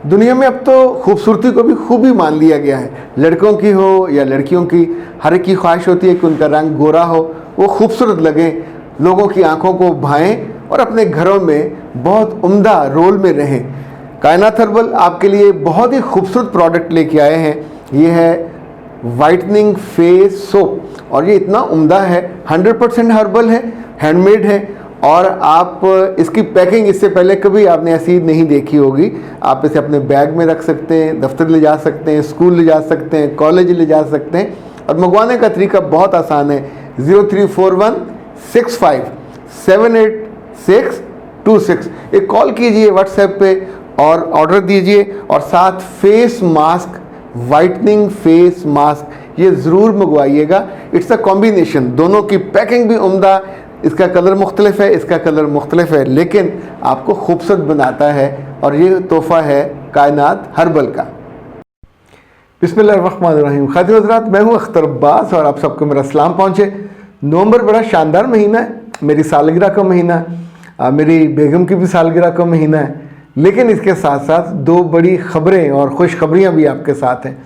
दुनिया में अब तो खूबसूरती को भी खूबी मान लिया गया है। लड़कों की हो या लड़कियों की, हर एक की ख्वाहिश होती है कि उनका रंग गोरा हो, वो खूबसूरत लगे, लोगों की आंखों को भाएं और अपने घरों में बहुत उम्दा रोल में रहें। कायनात हर्बल आपके लिए बहुत ही खूबसूरत प्रोडक्ट लेके आए हैं। ये है वाइटनिंग फेस सोप और ये इतना उम्दा है, 100% हर्बल है, हैंडमेड है और आप इसकी पैकिंग इससे पहले कभी आपने ऐसी नहीं देखी होगी। आप इसे अपने बैग में रख सकते हैं, दफ्तर ले जा सकते हैं, स्कूल ले जा सकते हैं, कॉलेज ले जा सकते हैं और मंगवाने का तरीका बहुत आसान है। 0341657826 एक कॉल कीजिए व्हाट्सएप पे और ऑर्डर दीजिए और साथ face mask, whitening face mask ये ज़रूर मंगवाइएगा। इट्स अ कॉम्बिनेशन, दोनों की पैकिंग भी उम्दा, इसका कलर मुख्तलिफ है, इसका कलर मुख्तलिफ है, लेकिन आपको खूबसूरत बनाता है और ये तोहफ़ा है कायनात हर्बल का। बिस्मिल्लाहिर्रहमानिर्रहीम। खातिन हज़रात, मैं हूँ अख्तर अब्बास और आप सबको मेरा सलाम पहुँचे। नवंबर बड़ा शानदार महीना है, मेरी सालगिरह का महीना है, मेरी बेगम की भी सालगिरह का महीना है, लेकिन इसके साथ साथ दो बड़ी ख़बरें और खुशखबरियाँ भी आपके साथ हैं।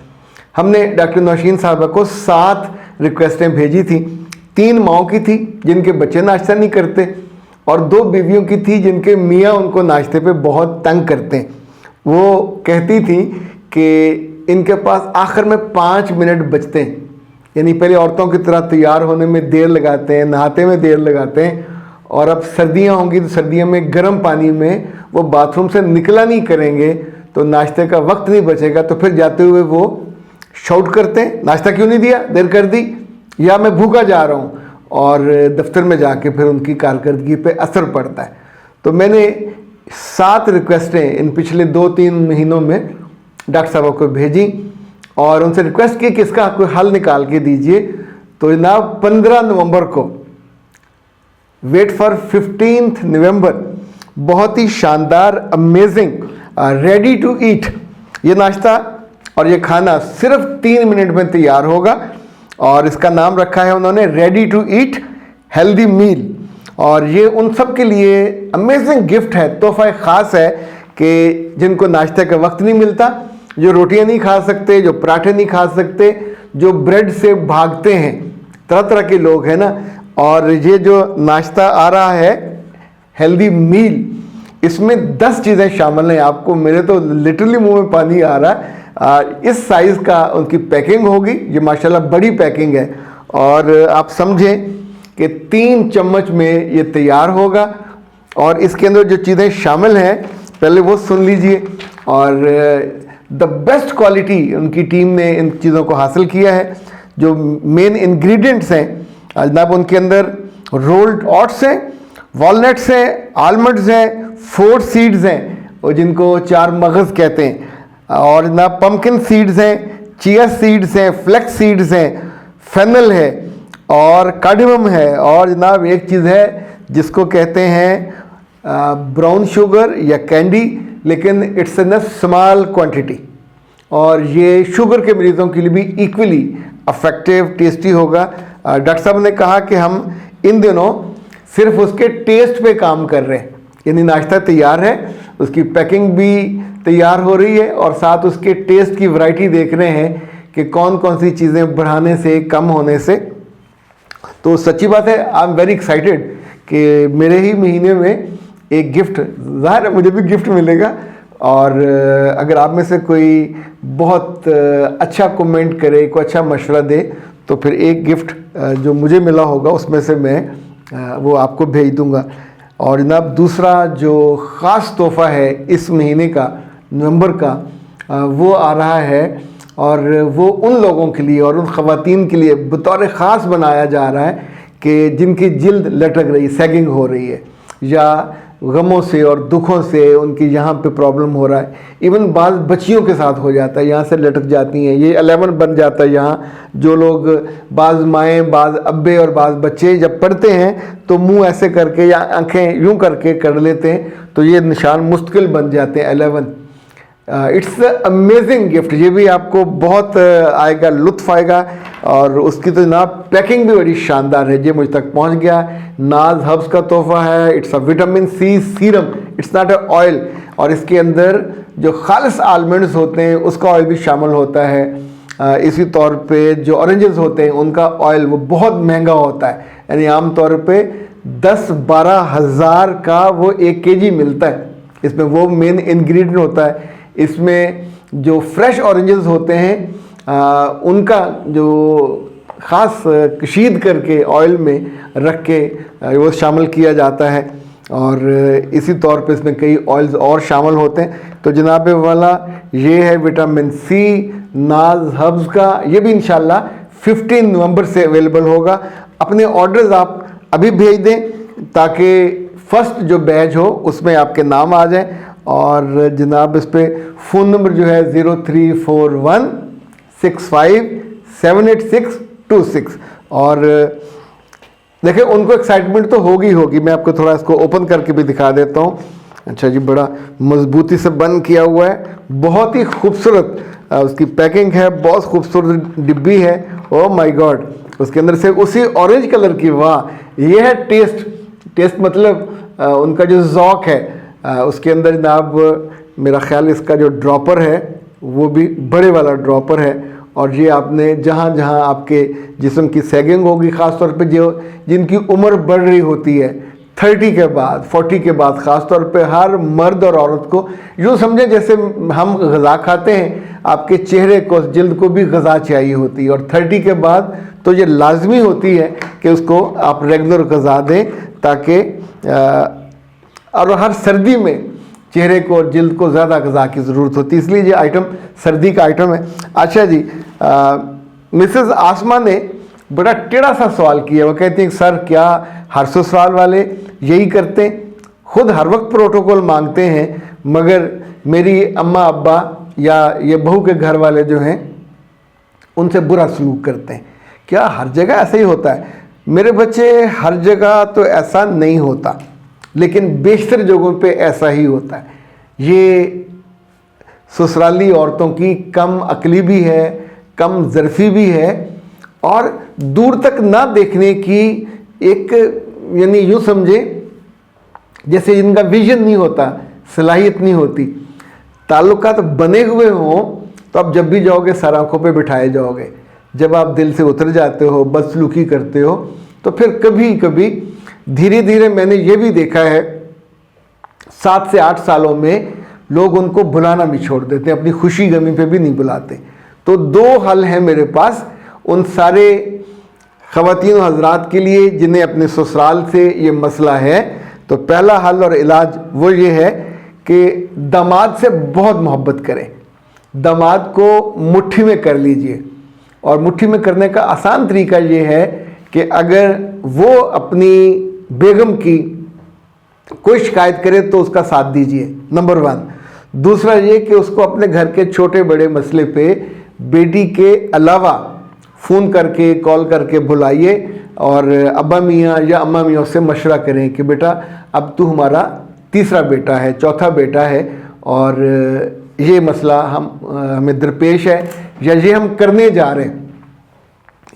हमने डॉक्टर नौशीन साहबा को 7 रिक्वेस्टें भेजी थी। 3 माओं की थी जिनके बच्चे नाश्ता नहीं करते और 2 बीवियों की थी जिनके मियाँ उनको नाश्ते पे बहुत तंग करते हैं। वो कहती थी कि इनके पास आखिर में 5 मिनट बचते हैं, यानी पहले औरतों की तरह तैयार होने में देर लगाते हैं, नहाते में देर लगाते हैं और अब सर्दियाँ होंगी तो सर्दियों में गर्म पानी में वो बाथरूम से निकला नहीं करेंगे तो नाश्ते का वक्त नहीं बचेगा, तो फिर जाते हुए वो शाउट करते हैं, नाश्ता क्यों नहीं दिया, देर कर दी, या मैं भूखा जा रहा हूँ, और दफ्तर में जाके फिर उनकी कारकर्दगी पे असर पड़ता है। तो मैंने 7 रिक्वेस्टें इन पिछले 2-3 महीनों में डॉक्टर साहब को भेजी और उनसे रिक्वेस्ट की कि इसका कोई हल निकाल के दीजिए। तो जनाब 15 नवंबर को, वेट फॉर 15 नवंबर, बहुत ही शानदार, अमेजिंग, रेडी टू ईट ये नाश्ता और ये खाना सिर्फ 3 मिनट में तैयार होगा और इसका नाम रखा है उन्होंने ready to eat healthy meal. और ये उन सब के लिए अमेजिंग गिफ्ट है, तोहफ़ा ख़ास है कि जिनको नाश्ते का वक्त नहीं मिलता, जो रोटियां नहीं खा सकते, जो पराठे नहीं खा सकते, जो ब्रेड से भागते हैं, तरह तरह के लोग हैं ना। और ये जो नाश्ता आ रहा है हेल्दी मील, इसमें 10 चीज़ें शामिल हैं। आपको, मेरे तो लिटरली मुंह में पानी आ रहा है। इस साइज़ का उनकी पैकिंग होगी, ये माशाल्लाह बड़ी पैकिंग है और आप समझें कि 3 चम्मच में ये तैयार होगा। और इसके अंदर जो चीज़ें शामिल हैं पहले वो सुन लीजिए। और द बेस्ट क्वालिटी उनकी टीम ने इन चीज़ों को हासिल किया है। जो मेन इंग्रेडिएंट्स हैं जनाब, उनके अंदर रोल्ड ओट्स हैं, वॉलनट्स हैं, आलमंड्स हैं, 4 सीड्स हैं और जिनको 4 मगज़ कहते हैं, और जनाब पम्पकिन सीड्स हैं, चिया सीड्स हैं, फ्लैक्स सीड्स हैं, फेनल है और कार्डिमम है, और जनाब एक चीज़ है जिसको कहते हैं ब्राउन शुगर या कैंडी, लेकिन it's in a small quantity और ये शुगर के मरीज़ों के लिए भी इक्वली अफेक्टिव, टेस्टी होगा। डॉक्टर साहब ने कहा कि हम इन दिनों सिर्फ उसके टेस्ट पे काम कर रहे हैं, यानी नाश्ता तैयार है, उसकी पैकिंग भी तैयार हो रही है और साथ उसके टेस्ट की वैरायटी देख रहे हैं कि कौन कौन सी चीज़ें बढ़ाने से, कम होने से। तो सच्ची बात है, आई एम वेरी एक्साइटेड कि मेरे ही महीने में एक गिफ्ट, ज़ाहिर है मुझे भी गिफ्ट मिलेगा। और अगर आप में से कोई बहुत अच्छा कमेंट करे, कोई अच्छा मशवरा दे, तो फिर एक गिफ्ट जो मुझे मिला होगा उसमें से मैं वो आपको भेज दूंगा। और जनाब दूसरा जो ख़ास तोहफ़ा है इस महीने का, नवंबर का, वो आ रहा है और वो उन लोगों के लिए और उन ख़वातीन के लिए बतौर ख़ास बनाया जा रहा है कि जिनकी जिल्द लटक रही, सैगिंग हो रही है, या गमों से और दुखों से उनकी यहाँ पे प्रॉब्लम हो रहा है। इवन बाज़ बच्चियों के साथ हो जाता है, यहाँ से लटक जाती हैं, ये 11 बन जाता है यहाँ। जो लोग, बाज़ माएँ, बाज़ अब्बे और बाज़ बच्चे जब पढ़ते हैं तो मुंह ऐसे करके या आंखें यूं करके कर लेते हैं, तो ये निशान मुश्किल बन जाते हैं 11। इट्स अमेजिंग गिफ्ट, ये भी आपको बहुत आएगा, लुत्फ़ आएगा। और उसकी तो जनाब पैकिंग भी बड़ी शानदार है, ये मुझ तक पहुंच गया। नाज हर्ब्स का तोहफ़ा है, it's a vitamin C serum, it's not a oil, और इसके अंदर जो खालिस आलमंड्स होते हैं उसका ऑयल भी शामिल होता है। इसी तौर पे जो ऑरेंजेस होते हैं उनका ऑयल वो बहुत महंगा होता है, यानी आम तौर पे 10-12 हज़ार का वो 1 kg मिलता है। इसमें वो मेन इंग्रेडिएंट होता है। इसमें जो फ्रेश ऑरेंजेस होते हैं उनका जो ख़ास कशीद करके ऑयल में रख के वो शामिल किया जाता है, और इसी तौर पे इसमें कई ऑयल्स और शामिल होते हैं। तो जनाब वाला ये है विटामिन सी नाज हर्ब्स का, ये भी इंशाल्लाह 15 नवंबर से अवेलेबल होगा। अपने ऑर्डर्स आप अभी भेज दें ताकि फर्स्ट जो बैच हो उसमें आपके नाम आ जाए। और जनाब इस पर फ़ोन नंबर जो है 0341657826, और देखिए उनको एक्साइटमेंट तो होगी। मैं आपको थोड़ा इसको ओपन करके भी दिखा देता हूँ। अच्छा जी, बड़ा मजबूती से बंद किया हुआ है, बहुत ही खूबसूरत उसकी पैकिंग है, बहुत खूबसूरत डिब्बी है। ओह माय गॉड, उसके अंदर से उसी ऑरेंज कलर की, वाह, ये है टेस्ट मतलब उनका जो ज़ौक़ है। उसके अंदर जनाब मेरा ख्याल इसका जो ड्रॉपर है वो भी बड़े वाला ड्रॉपर है, और ये आपने जहाँ जहाँ आपके जिस्म की सैगिंग होगी, ख़ास तौर पे जो जिनकी उम्र बढ़ रही होती है 30 के बाद 40 के बाद, ख़ास तौर पे हर मर्द और औरत को यूँ समझें जैसे हम ग़िज़ा खाते हैं, आपके चेहरे को जिल्द को भी ग़िज़ा चाहिए होती है, और 30 के बाद तो ये लाजमी होती है कि उसको आप रेगुलर ग़िज़ा दें, ताकि और हर सर्दी में चेहरे को और जिल्द को ज़्यादा ग़िज़ा की ज़रूरत होती है, इसलिए ये आइटम सर्दी का आइटम है। अच्छा जी, मिसेस आसमा ने बड़ा टेढ़ा सा सवाल किया। वो कहती हैं सर क्या हर ससुराल वाले यही करते हैं, खुद हर वक्त प्रोटोकॉल मांगते हैं, मगर मेरी अम्मा अब्बा या ये बहू के घर वाले जो हैं उनसे बुरा सलूक करते हैं, क्या हर जगह ऐसा ही होता है? मेरे बच्चे, हर जगह तो ऐसा नहीं होता, लेकिन बेशतर जगहों पे ऐसा ही होता है। ये ससुराली औरतों की कम अक्ली भी है, कम ज़र्फ़ी भी है, और दूर तक ना देखने की एक, यानी यूँ समझे जैसे इनका विजन नहीं होता, सलाहियत नहीं होती। ताल्लुकात बने हुए हों तो आप जब भी जाओगे सर आँखों पे बिठाए जाओगे, जब आप दिल से उतर जाते हो, बदसलूकी करते हो, तो फिर कभी कभी धीरे धीरे मैंने ये भी देखा है 7 से 8 सालों में लोग उनको बुलाना भी छोड़ देते हैं, अपनी खुशी गमी पे भी नहीं बुलाते। तो 2 हल हैं मेरे पास उन सारे ख़वातीन और हज़रात के लिए जिन्हें अपने ससुराल से ये मसला है। तो पहला हल और इलाज वो ये है कि दामाद से बहुत मोहब्बत करें, दामाद को मुट्ठी में कर लीजिए। और मुट्ठी में करने का आसान तरीका ये है कि अगर वो अपनी बेगम की कोई शिकायत करे तो उसका साथ दीजिए, नंबर 1। दूसरा ये कि उसको अपने घर के छोटे बड़े मसले पे बेटी के अलावा फ़ोन करके कॉल करके बुलाइए, और अब्बा मियाँ या अम्मा मियाँ उससे मशवरा करें कि बेटा अब तू हमारा तीसरा बेटा है, चौथा बेटा है, और ये मसला हमें दरपेश है या ये हम करने जा रहे हैं।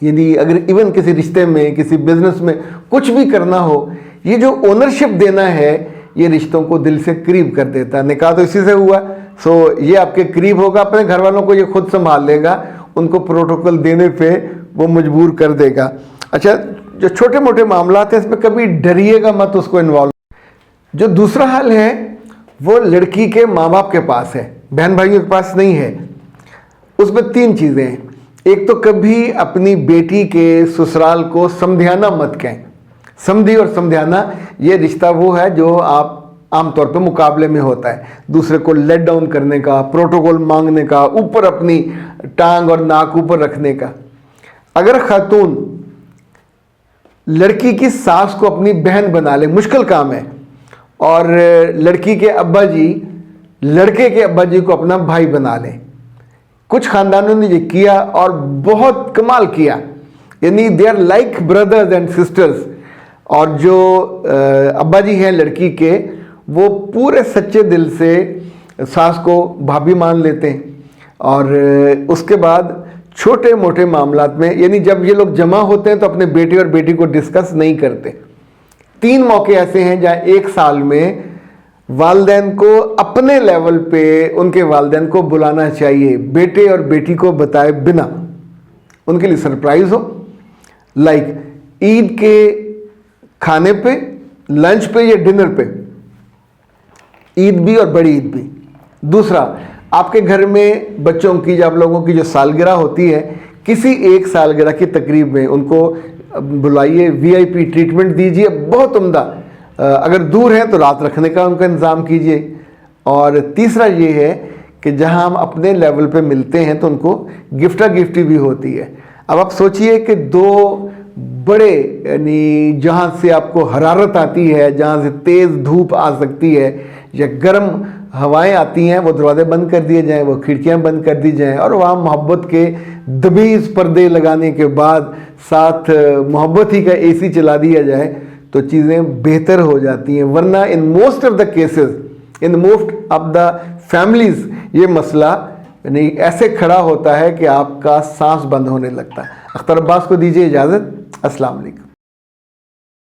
यानी अगर इवन किसी रिश्ते में, किसी बिजनेस में कुछ भी करना हो, ये जो ओनरशिप देना है ये रिश्तों को दिल से करीब कर देता है। निकाह तो इसी से हुआ, सो ये आपके करीब होगा, अपने घर वालों को ये खुद संभाल लेगा, उनको प्रोटोकॉल देने पे वो मजबूर कर देगा। अच्छा, जो छोटे मोटे मामला हैं इसमें कभी डरिएगा मत उसको इन्वॉल्व। जो दूसरा हल है वो लड़की के माँ बाप के पास है, बहन भाइयों के पास नहीं है। उसमें 3 चीज़ें हैं। एक तो कभी अपनी बेटी के ससुराल को समझाना मत कहें। समझी और समझाना ये रिश्ता वो है जो आप आमतौर पे मुकाबले में होता है, दूसरे को लेट डाउन करने का, प्रोटोकॉल मांगने का, ऊपर अपनी टांग और नाक ऊपर रखने का। अगर खातून लड़की की सास को अपनी बहन बना ले, मुश्किल काम है, और लड़की के अब्बा जी लड़के के अब्बा जी को अपना भाई बना लें। कुछ ख़ानदानों ने ये किया और बहुत कमाल किया, यानी they are like brothers and sisters. और जो अब्बा जी हैं लड़की के, वो पूरे सच्चे दिल से सास को भाभी मान लेते हैं, और उसके बाद छोटे मोटे मामलात में, यानी जब ये लोग जमा होते हैं तो अपने बेटे और बेटी को डिस्कस नहीं करते। 3 मौके ऐसे हैं जहाँ 1 साल में वालिदैन को अपने लेवल पे उनके वालिदैन को बुलाना चाहिए, बेटे और बेटी को बताए बिना उनके लिए सरप्राइज हो। लाइक ईद के खाने पे, लंच पे या डिनर पे, ईद भी और बड़ी ईद भी। दूसरा, आपके घर में बच्चों की, आप लोगों की जो सालगिरह होती है, किसी एक सालगिरह की तकरीब में उनको बुलाइए, वीआईपी ट्रीटमेंट दीजिए, बहुत उम्दा। अगर दूर है तो रात रखने का उनका इंतज़ाम कीजिए। और तीसरा ये है कि जहां हम अपने लेवल पे मिलते हैं तो उनको गिफ्टा गिफ्टी भी होती है। अब आप सोचिए कि दो बड़े, यानी जहाँ से आपको हरारत आती है, जहाँ से तेज़ धूप आ सकती है या गर्म हवाएं आती हैं, वो दरवाजे बंद कर दिए जाएं, वो खिड़कियां बंद कर दी जाएं और वहाँ मोहब्बत के दबीज़ पर्दे लगाने के बाद साथ मोहब्बत ही का एसी चला दिया जाए तो चीज़ें बेहतर हो जाती हैं। वरना in most of the cases, in most of the families ये मसला यानी ऐसे खड़ा होता है कि आपका सांस बंद होने लगता है। अख्तर अब्बास को दीजिए इजाज़त। अस्सलाम वालेकुम।